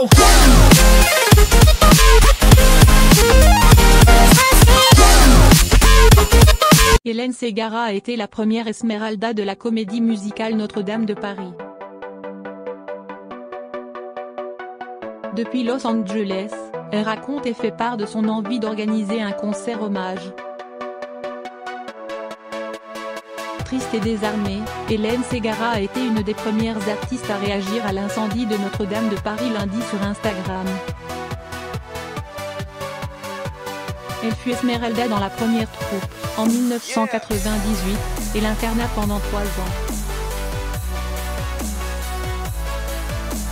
go. Hélène Ségara a été la première Esmeralda de la comédie musicale Notre-Dame de Paris. Depuis Los Angeles, elle raconte et fait part de son envie d'organiser un concert hommage. Triste et désarmée, Hélène Ségara a été une des premières artistes à réagir à l'incendie de Notre-Dame de Paris lundi sur Instagram. Elle fut Esmeralda dans la première troupe, en 1998, et l'incarna pendant 3 ans.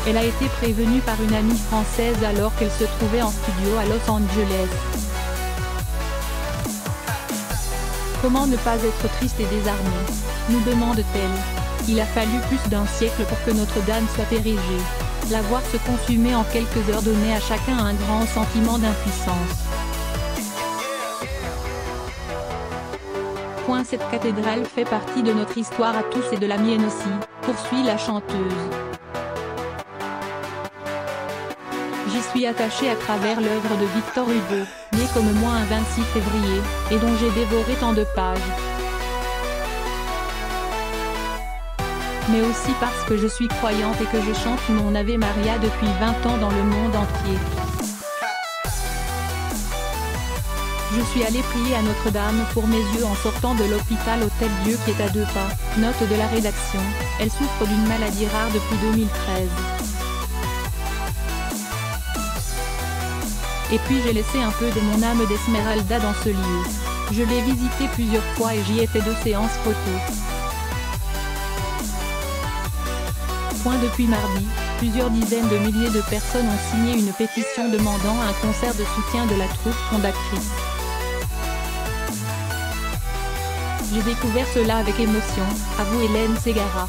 Elle a été prévenue par une amie française alors qu'elle se trouvait en studio à Los Angeles. Comment ne pas être triste et désarmée, nous demande-t-elle. Il a fallu plus d'un siècle pour que Notre-Dame soit érigée. La voir se consumer en quelques heures donnait à chacun un grand sentiment d'impuissance. Cette cathédrale fait partie de notre histoire à tous et de la mienne aussi, poursuit la chanteuse. J'y suis attachée à travers l'œuvre de Victor Hugo, né comme moi un 26 février, et dont j'ai dévoré tant de pages. Mais aussi parce que je suis croyante et que je chante mon Ave Maria depuis 20 ans dans le monde entier. Je suis allée prier à Notre-Dame pour mes yeux en sortant de l'hôpital Hôtel-Dieu qui est à 2 pas. Note de la rédaction, elle souffre d'une maladie rare depuis 2013. Et puis j'ai laissé un peu de mon âme d'Esmeralda dans ce lieu. Je l'ai visité plusieurs fois et j'y ai fait 2 séances photos. Depuis mardi, plusieurs dizaines de milliers de personnes ont signé une pétition demandant un concert de soutien de la troupe fondatrice. J'ai découvert cela avec émotion, avoue Hélène Ségara.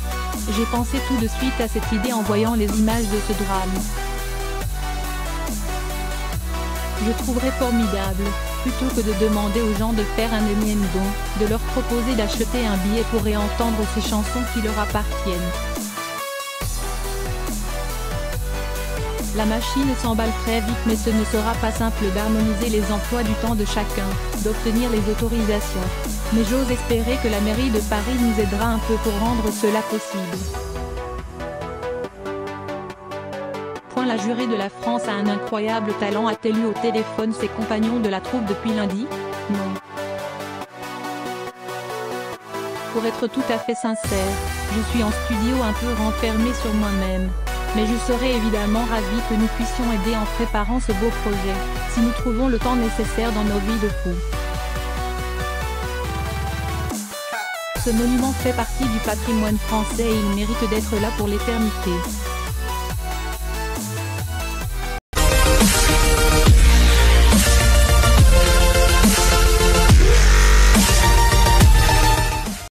J'ai pensé tout de suite à cette idée en voyant les images de ce drame. Je trouverais formidable, plutôt que de demander aux gens de faire un énième don, de leur proposer d'acheter un billet pour réentendre ces chansons qui leur appartiennent. La machine s'emballe très vite mais ce ne sera pas simple d'harmoniser les emplois du temps de chacun, d'obtenir les autorisations. Mais j'ose espérer que la mairie de Paris nous aidera un peu pour rendre cela possible. La jurée de la France a un incroyable talent, a-t-elle eu au téléphone ses compagnons de la troupe depuis lundi? Non. Pour être tout à fait sincère, je suis en studio un peu renfermée sur moi-même. Mais je serais évidemment ravie que nous puissions aider en préparant ce beau projet, si nous trouvons le temps nécessaire dans nos vies de fous. Ce monument fait partie du patrimoine français et il mérite d'être là pour l'éternité.